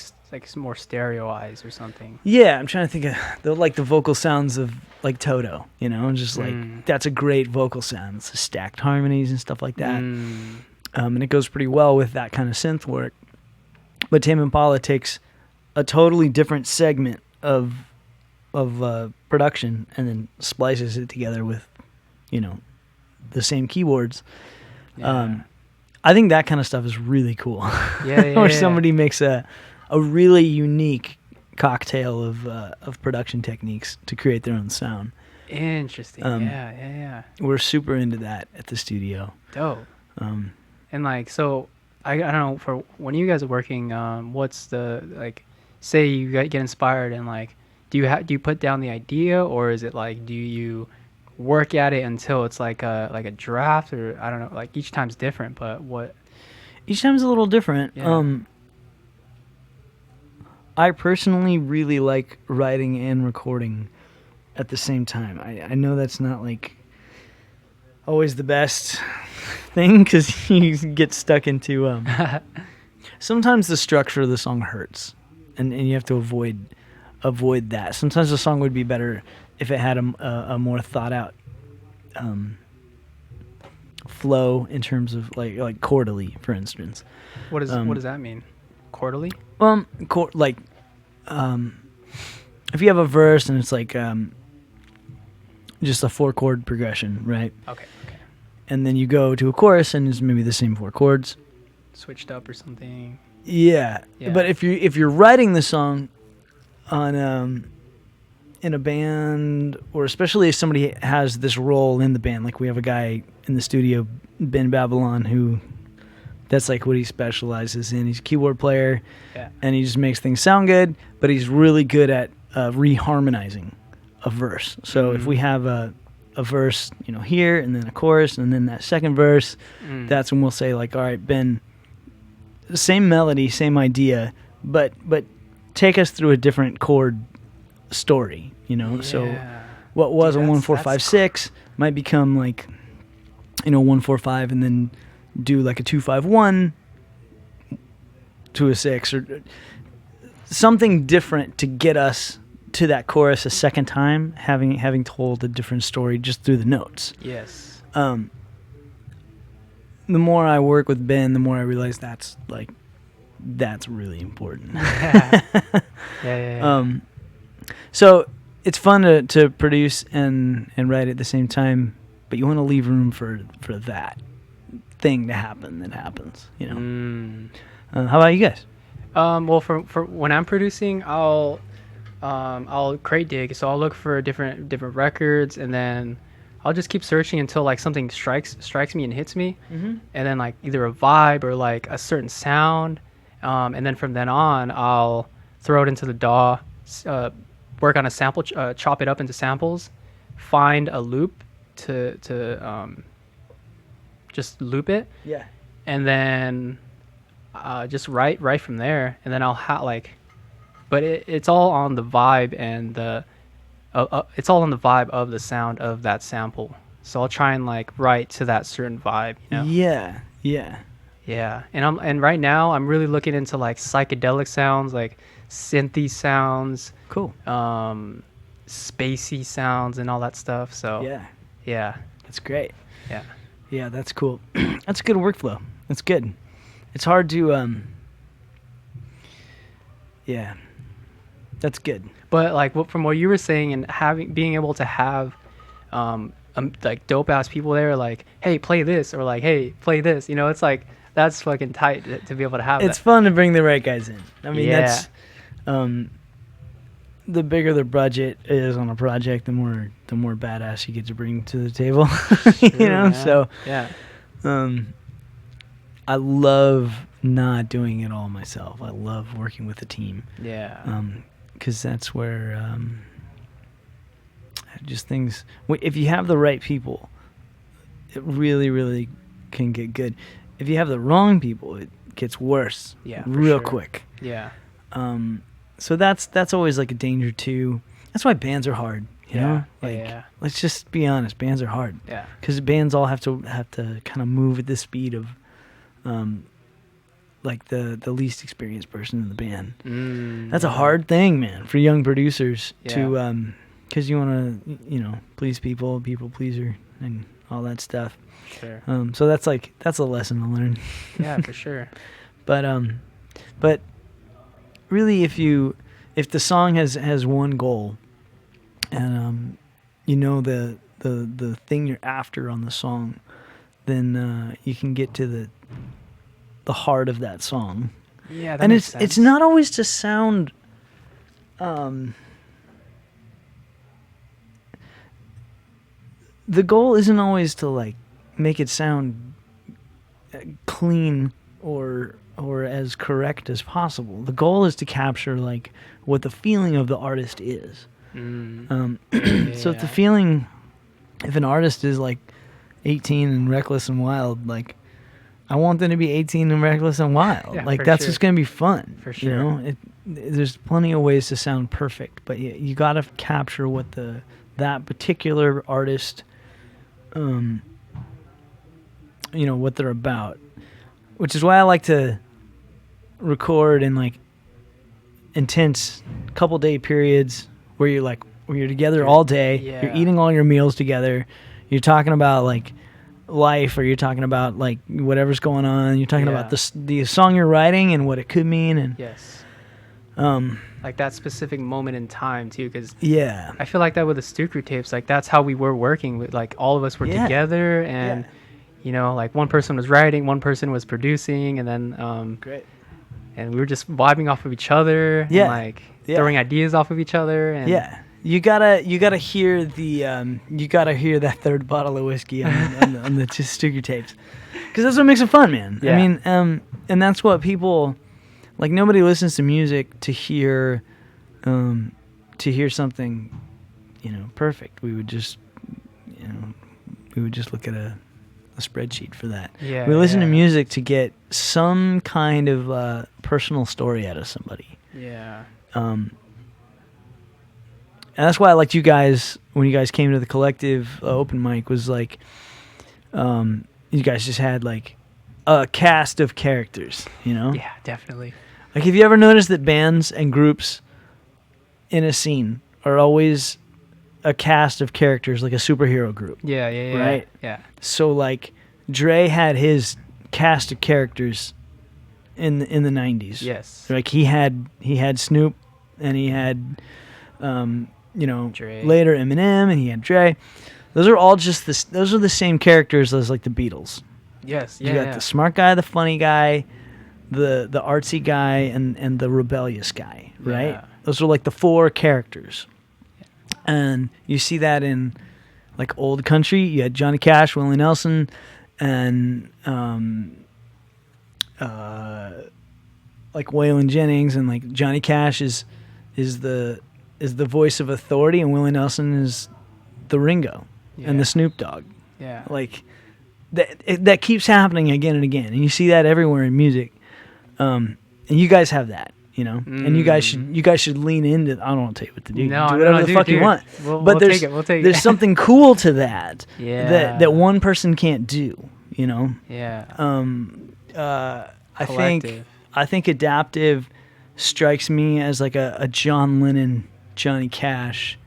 more stereoized or something. Yeah, I'm trying to think of the vocal sounds of like Toto, and just like that's a great vocal sound. It's stacked harmonies and stuff like that. And it goes pretty well with that kind of synth work. But Tame Impala takes a totally different segment of production and then splices it together with, the same keyboards. Yeah. I think that kind of stuff is really cool. Yeah. Where somebody makes a really unique cocktail of production techniques to create their own sound. Interesting. Yeah. We're super into that at the studio. Dope. And like, so I don't know, for when you guys are working, what's the, like, say you get inspired, and like, do you put down the idea, or is it like, do you work at it until it's like a draft, or I don't know, like each time's different, but what? Each time's a little different. Yeah. I personally really like writing and recording at the same time. I know that's not like always the best thing, because you get stuck into sometimes the structure of the song hurts, and you have to avoid that. Sometimes the song would be better if it had a more thought out flow in terms of like chordally, for instance. What does that mean? Chordally? If you have a verse and it's like just a 4-chord progression, right? Okay. And then you go to a chorus and it's maybe the same 4 chords, switched up or something. Yeah. But if you're writing the song on in a band, or especially if somebody has this role in the band, like we have a guy in the studio, Ben Babylon, who that's like what he specializes in. He's a keyboard player, and he just makes things sound good, but he's really good at reharmonizing a verse. So if we have a verse, here, and then a chorus, and then that second verse, that's when we'll say like, all right, Ben, same melody, same idea, but take us through a different chord story, So what was a 1 4 5 6 might become like 1 4 5, and then do like a 2 5 1 to a 6, or something different to get us to that chorus a second time, having told a different story just through the notes. Yes. The more I work with Ben, the more I realize that's really important. Yeah. So it's fun to produce and write at the same time, but you want to leave room for that thing to happen that happens, How about you guys? Well, for when I'm producing, I'll crate dig, so I'll look for different records, and then I'll just keep searching until like something strikes me and hits me, and then like either a vibe or like a certain sound, and then from then on I'll throw it into the DAW, work on a sample, chop it up into samples, find a loop to just loop it. Yeah. And then just write from there, and then I'll but it's all on the vibe and it's all on the vibe of the sound of that sample. So I'll try and like write to that certain vibe, you know? Yeah. And right now I'm really looking into like psychedelic sounds, like synthy sounds, cool, spacey sounds, and all that stuff. So yeah, that's great. Yeah, that's cool. That's a good workflow. That's good. It's hard to that's good. But like from what you were saying, and being able to have like dope ass people there, like, hey, play this, or like, hey, play this, you know, it's like, that's fucking tight to be able to have. It's fun to bring the right guys in. I mean, that's the bigger the budget is on a project, the more badass you get to bring to the table. Sure, you know, man. so yeah. I love not doing it all myself. I love working with a team. Yeah. Because that's where just things. If you have the right people, it really, really can get good. If you have the wrong people, it gets worse. Real quick. Yeah. So that's always like a danger too. That's why bands are hard. You know, like let's just be honest, bands are hard. Yeah. Because bands all have to kind of move at the speed of, like the least experienced person in the band. That's a hard thing, man, for young producers to, because you want to, please people pleaser, and all that stuff. Sure. So that's a lesson to learn. Yeah, for sure. But really, if the song has one goal, and the thing you're after on the song, then you can get to the heart of that song. Yeah, and it's not always to sound the goal isn't always to like make it sound clean or as correct as possible. The goal is to capture like what the feeling of the artist is. So if the feeling, if an artist is like 18 and reckless and wild, like I want them to be 18 and reckless and wild. Like that's just gonna be fun. For sure. You know, there's plenty of ways to sound perfect, but you got to capture what that particular artist, what they're about. Which is why I like to record in like intense couple day periods where you're together all day, you're eating all your meals together, you're talking about like life, or you're talking about like whatever's going on, you're talking about the song you're writing and what it could mean, and like that specific moment in time too, because I feel like that with the Stuker tapes, like that's how we were working with, like all of us were together, and like one person was writing, one person was producing, and then great, and we were just vibing off of each other, and like throwing ideas off of each other, and you gotta hear that third bottle of whiskey on the Stuker tapes, because that's what makes it fun, man. I mean, and that's what people like. Nobody listens to music to hear something, perfect. We would just look at a spreadsheet for that. We listen to music to get some kind of personal story out of somebody. And that's why I liked you guys when you guys came to the Collective open mic, was like, you guys just had like a cast of characters, Yeah, definitely. Like, have you ever noticed that bands and groups in a scene are always a cast of characters, like a superhero group? Right? Yeah. So like Dre had his cast of characters in the 90s. Yes. Like he had Snoop, and he had Dre. Later Eminem, and he had Dre. Those are all those are the same characters as like the Beatles. Yes. You got the smart guy, the funny guy, the artsy guy, and the rebellious guy, right? Yeah. Those are like the four characters. And you see that in like old country. You had Johnny Cash, Willie Nelson, and like Waylon Jennings, and like Johnny Cash is the voice of authority, and Willie Nelson is the Ringo and the Snoop Dogg. Yeah. Like that keeps happening again and again, and you see that everywhere in music. And you guys have that, and you guys should lean into. I don't want to tell you what to do. No, do whatever the fuck you want. We'll take it. There's something cool to that. Yeah. That one person can't do. Yeah. I think Adaptive strikes me as like a John Lennon, Johnny Cash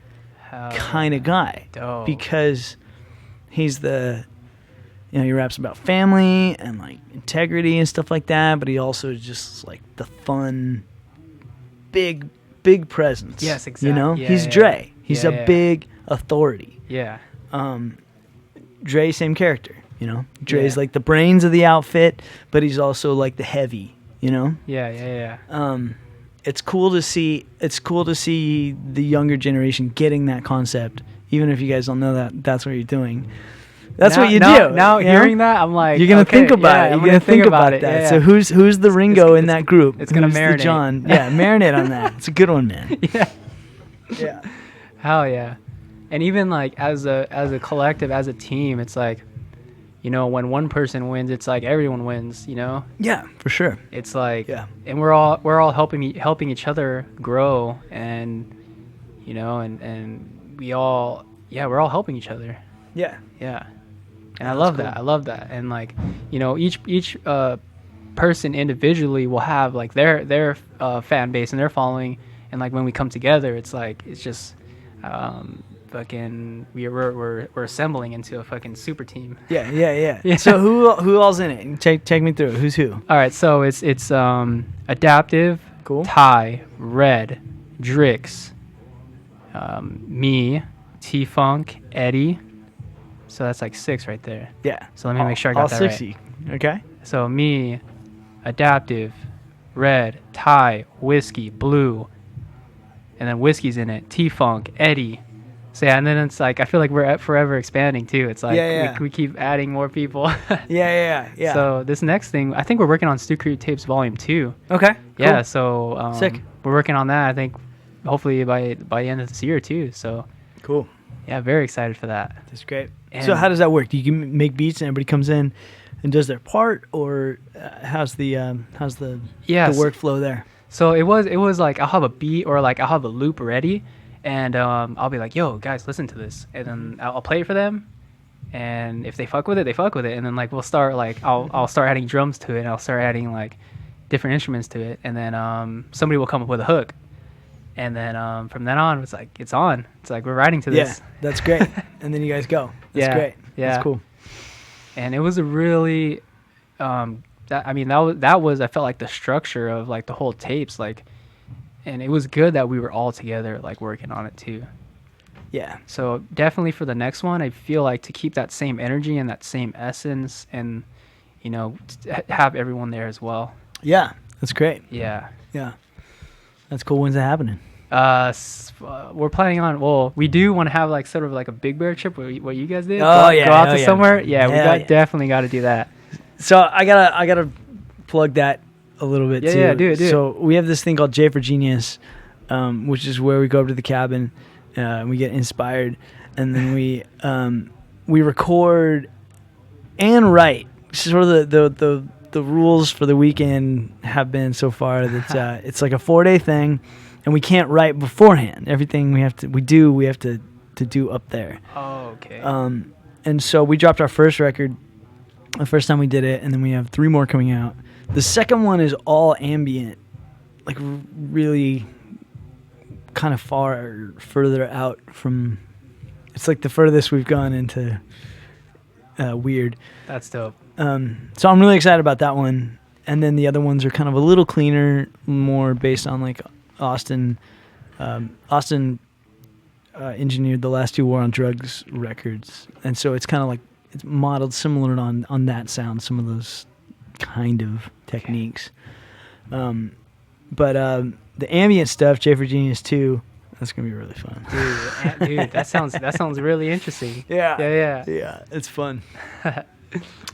kind of guy. Dope. Because he's he raps about family and like integrity and stuff like that, but he also is just like the fun, big presence. Yes, exactly. He's Dre. He's a big authority. Yeah. Dre, same character. Dre's like the brains of the outfit, but he's also like the heavy. Yeah. It's cool to see. It's cool to see the younger generation getting that concept, even if you guys don't know that that's what you're doing. That's what you do. Now hearing that, I'm like, you're gonna think about it. You're gonna think about that. Yeah. So who's the Ringo in that group? It's gonna marinate. The John? Yeah, marinate on that. It's a good one, man. Yeah. Yeah. Hell yeah. And even like as a collective, as a team, it's like, when one person wins, it's like everyone wins. Yeah, for sure. It's like, and we're all helping each other grow, and and we're all helping each other. Yeah. Yeah. And I love that. I love that. And like, each person individually will have like their fan base and their following, and like when we come together, it's like it's just fucking we're assembling into a fucking super team. Yeah. So who all's in it? Take me through it. Who's who? All right, so it's Adaptive, cool. Ty, Red, Drix, me, T-Funk, Eddie. So that's like 6 right there. Yeah. So let me make sure I got that 60. Right. Okay. So me, Adaptive, Red, Ty, Whiskey, Blue, and then Whiskey's in it. T-Funk, Eddie. So yeah, and then it's like I feel like we're forever expanding too. It's like we keep adding more people. Yeah. So this next thing, I think we're working on Stu Crew Tapes Volume 2. Okay. Yeah. Cool. So sick. We're working on that. I think hopefully by the end of this year too. So cool. Yeah, very excited for that. That's great. So how does that work? Do you make beats and everybody comes in and does their part, or how's the workflow there? So it was like I'll have a beat or like I'll have a loop ready, and I'll be like, "Yo, guys, listen to this," and then I'll play it for them, and if they fuck with it, they fuck with it, and then like we'll start like I'll start adding drums to it, and I'll start adding like different instruments to it, and then somebody will come up with a hook. And then from then on, it's like it's on. It's like we're riding to this. Yeah, that's great. And then you guys go. That's great. Yeah, that's cool. And it was a really, that was I felt like the structure of like the whole tapes, like, and it was good that we were all together like working on it too. Yeah. So definitely for the next one, I feel like to keep that same energy and that same essence, and have everyone there as well. Yeah, that's great. Yeah. Yeah. That's cool. When's that happening? We're planning on. Well, we do want to have like sort of like a Big Bear trip. What you guys did? Oh go out to somewhere. Yeah, definitely got to do that. So I gotta plug that a little bit too. Yeah, do it. So we have this thing called J for Genius, which is where we go up to the cabin, and we get inspired, and then we record and write. Sort of the rules for the weekend have been so far that it's like a 4-day thing, and we can't write beforehand. Everything we have to do up there. Oh, okay. And so we dropped our first record the first time we did it, and then we have 3 more coming out. The second one is all ambient, like really kind of further out from. It's like the furthest we've gone into weird. That's dope. So I'm really excited about that one. And then the other ones are kind of a little cleaner, more based on like Austin engineered the last 2 War on Drugs records. And so it's kind of like, it's modeled similar on that sound, some of those kind of techniques. But the ambient stuff, J for Genius 2, that's going to be really fun. Dude, that sounds really interesting. Yeah. Yeah. Yeah, it's fun.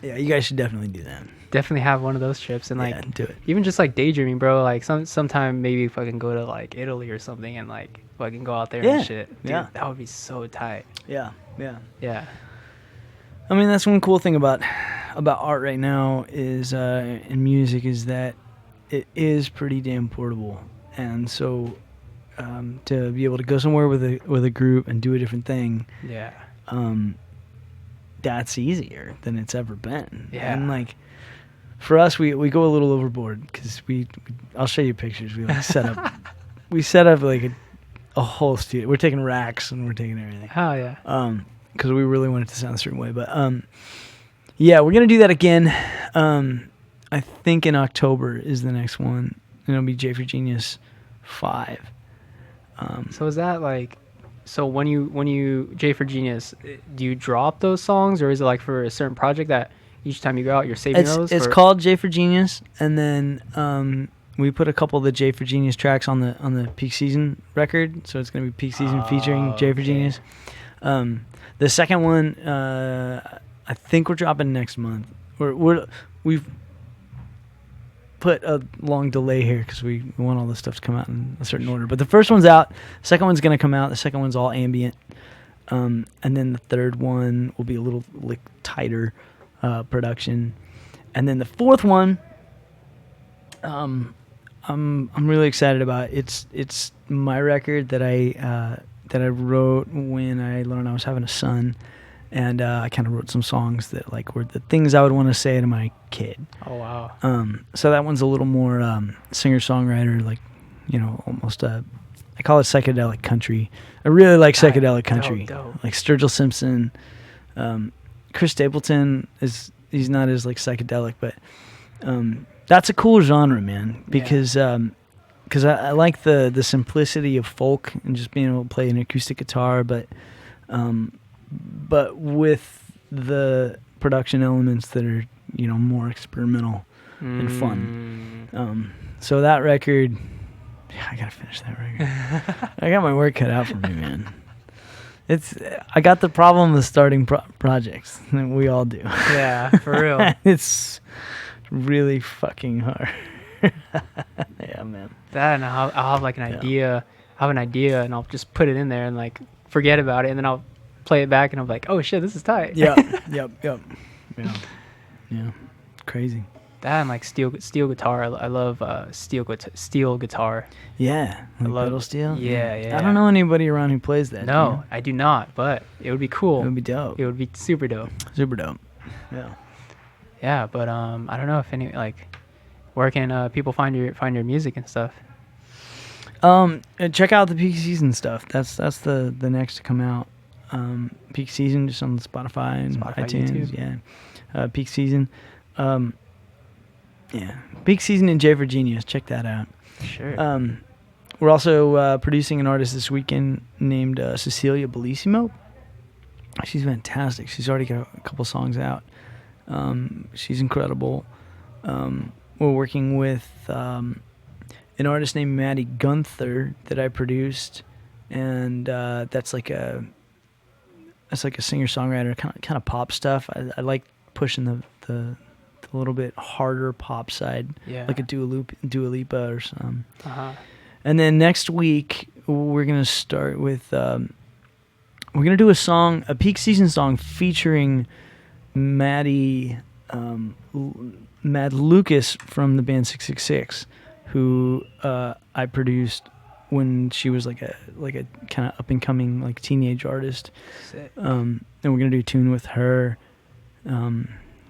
Yeah, you guys should definitely do that. Definitely have one of those trips and like do it. Even just like daydreaming, bro. Like sometime maybe fucking go to like Italy or something and like fucking go out there and shit. Dude, yeah, that would be so tight. Yeah. I mean, that's one cool thing about art right now is in music is that it is pretty damn portable, and so to be able to go somewhere with a group and do a different thing, that's easier than it's ever been. Yeah. And like for us, we go a little overboard because I'll show you pictures. We like set up like a whole studio. We're taking racks and we're taking everything. Oh yeah. Because we really want it to sound a certain way, but yeah, we're gonna do that again. I think in October is the next one. And it'll be J for Genius 5. So is that like, so when you J for Genius, do you drop those songs, or is it like for a certain project that each time you go out you're saving those? It's called J for Genius, and then we put a couple of the J for Genius tracks on the Peak Season record, so it's gonna be Peak Season featuring J for Genius. The second one, I think we're dropping next month. We've put a long delay here because we want all this stuff to come out in a certain order. But the first one's out. The second one's going to come out. The second one's all ambient. And then the third one will be a little like tighter production. And then the fourth one, I'm really excited about. It's my record that I wrote when I learned I was having a son. And I kind of wrote some songs that like were the things I would want to say to my kid. Oh wow! So that one's a little more singer-songwriter, like, you know, almost I call it psychedelic country. I really like psychedelic country, dope. like Sturgill Simpson. Chris Stapleton he's not as like psychedelic, but that's a cool genre, man, because I like the simplicity of folk and just being able to play an acoustic guitar, but with the production elements that are, you know, more experimental and fun. So that record, I gotta finish that record. I got my work cut out for me, man. I got the problem with starting projects. We all do. Yeah, for real. It's really fucking hard. Yeah, man. That, and I'll have like an idea. I have an idea, and I'll just put it in there and like forget about it, and then I'll play it back and I'm like, oh shit, this is tight. Yep. Yeah. Crazy. That and like steel guitar. I love steel guitar. Yeah. Like pedal steel? Yeah. I don't know anybody around who plays that. No, I do not, but it would be cool. It would be dope. It would be super dope. Yeah. Yeah, but I don't know if any like where can people find your music and stuff? Check out the Peak Season stuff. That's the next to come out. Peak Season just on Spotify and iTunes. YouTube. Yeah. Peak Season. Peak Season and J for Genius. Check that out. Sure. We're also producing an artist this weekend named Cecilia Bellissimo. She's fantastic. She's already got a couple songs out. She's incredible. We're working with an artist named Maddie Gunther that I produced, and that's like a singer-songwriter, kind of pop stuff. I like pushing the little bit harder pop side, like a Dua Lipa or some. And then next week we're gonna start with we're gonna do a Peak Season song featuring Mad Lucas from the band 666, who I produced when she was like a kind of up and coming like teenage artist. And we're gonna do a tune with her.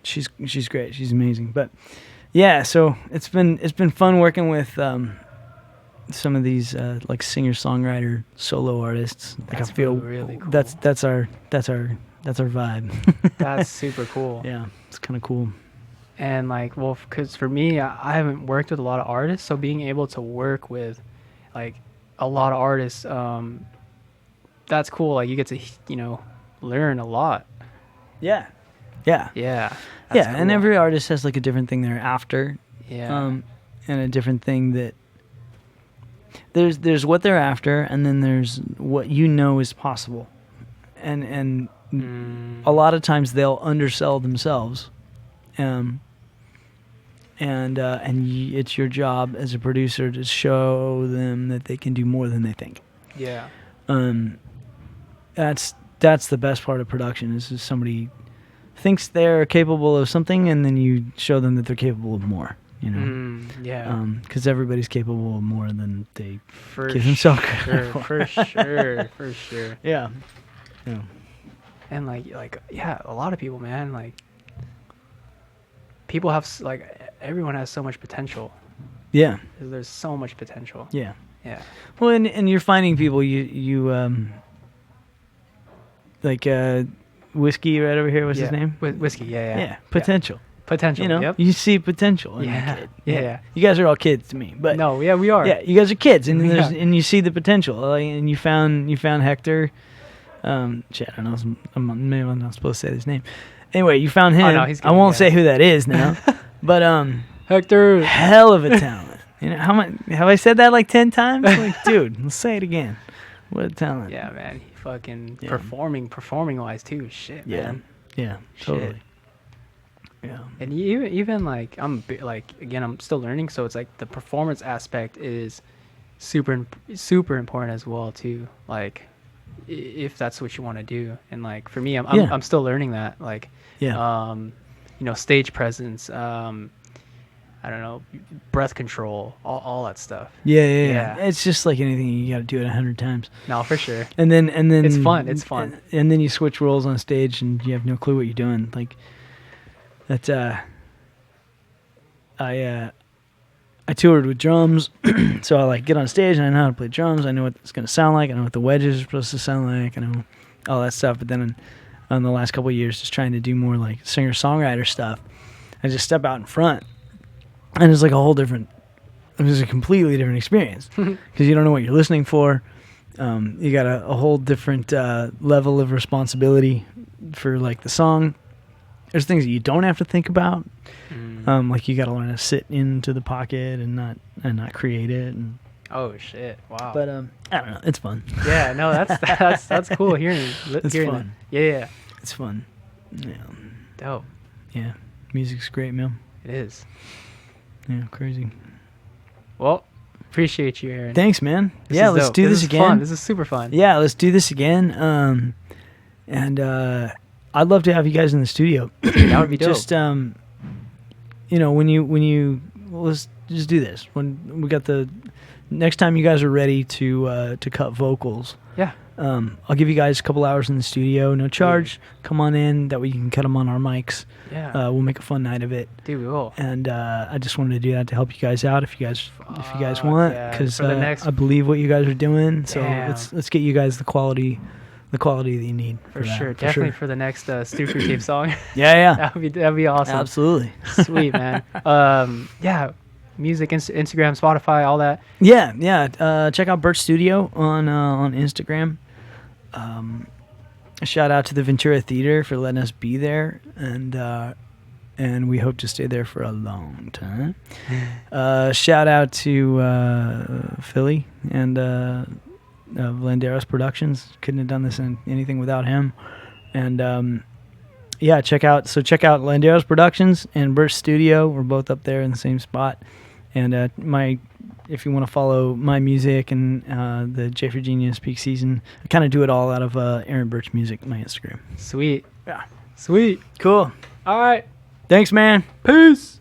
She's great. She's amazing. But yeah, so it's been fun working with some of these like singer-songwriter solo artists. Like I feel really cool. That's our vibe. That's super cool. Yeah, it's kind of cool. And like, well, because for me, I haven't worked with a lot of artists, so being able to work with like a lot of artists, that's cool. Like you get to, you know, learn a lot. Yeah. Cool. And every artist has like a different thing they're after. Yeah. And a different thing that there's what they're after, and then there's what you know is possible. And a lot of times they'll undersell themselves, and it's your job as a producer to show them that they can do more than they think. Yeah. That's the best part of production is somebody thinks they're capable of something, and then you show them that they're capable of more. You know, yeah. Because everybody's capable of more than they give themselves credit for. For sure. Yeah. And like a lot of people, man, like people have everyone has so much potential. Yeah. There's so much potential. Yeah. Yeah. Well, and you're finding people you like Whiskey right over here. What's his name? Whiskey. Yeah. Yeah. Potential. Potential. You know, yep. you see potential in yeah. a kid. Yeah. You guys are all kids to me, but no, yeah, we are. Yeah, you guys are kids, and and you see the potential. And you found Hector. Shit, I don't know. Maybe I'm not supposed to say his name. Anyway, you found him. Oh, no, he's good, I won't say who that is now, but Hector, hell of a talent. You know how much have I said that like 10 times? Like, dude, let's say it again. What a talent. Yeah, man. He fucking performing wise too. Shit, man. Yeah, totally. Shit. Yeah. And even like I'm still learning, so it's like the performance aspect is super important as well too. Like if that's what you want to do, and like for me, I'm still learning that. Like stage presence. I don't know, breath control, all that stuff. Yeah. It's just like anything, you got to do it 100 times. No, for sure. And then it's fun. And then you switch roles on stage, and you have no clue what you're doing. Like that. I toured with drums, so I like get on stage and I know how to play drums. I know what it's gonna sound like. I know what the wedges are supposed to sound like. I know all that stuff. But then in the last couple of years, just trying to do more like singer-songwriter stuff, I just step out in front. And it's like it was a completely different experience because you don't know what you're listening for. You got a whole different level of responsibility for like the song. There's things that you don't have to think about. Like you got to learn to sit into the pocket and not create it. And, oh shit! Wow. But I don't know. It's fun. Yeah. No, that's cool hearing. It's fun. That. Yeah. It's fun. Yeah. Dope. Yeah. Music's great, man. It is. Yeah, crazy. Well, appreciate you, Aaron. Thanks, man. Let's do this again. Fun. This is super fun. Yeah, let's do this again. And I'd love to have you guys in the studio. That would be dope. Just when you let's just do this. When we got the next time you guys are ready to cut vocals. Yeah. I'll give you guys a couple hours in the studio, no charge. Come on in, that way you can cut them on our mics. Yeah. We'll make a fun night of it. Dude, we will. And I just wanted to do that to help you guys out if you guys want, because I believe what you guys are doing. So let's get you guys the quality that you need. For sure. Definitely for the next Stupid Tape song. Yeah. That'd be awesome. Absolutely. Sweet, man. Music, Instagram, Spotify, all that. Yeah. Check out Burch Studio on Instagram. A shout out to the Ventura Theater for letting us be there, and we hope to stay there for a long time. Shout out to Philly and Landeros Productions. Couldn't have done this anything without him. And check out Landeros Productions and Burch Studio. We're both up there in the same spot. And if you want to follow my music and the J for Genius Peak Season, I kind of do it all out of Aaron Burch Music, my Instagram. Sweet. Yeah. Sweet. Cool. All right. Thanks, man. Peace.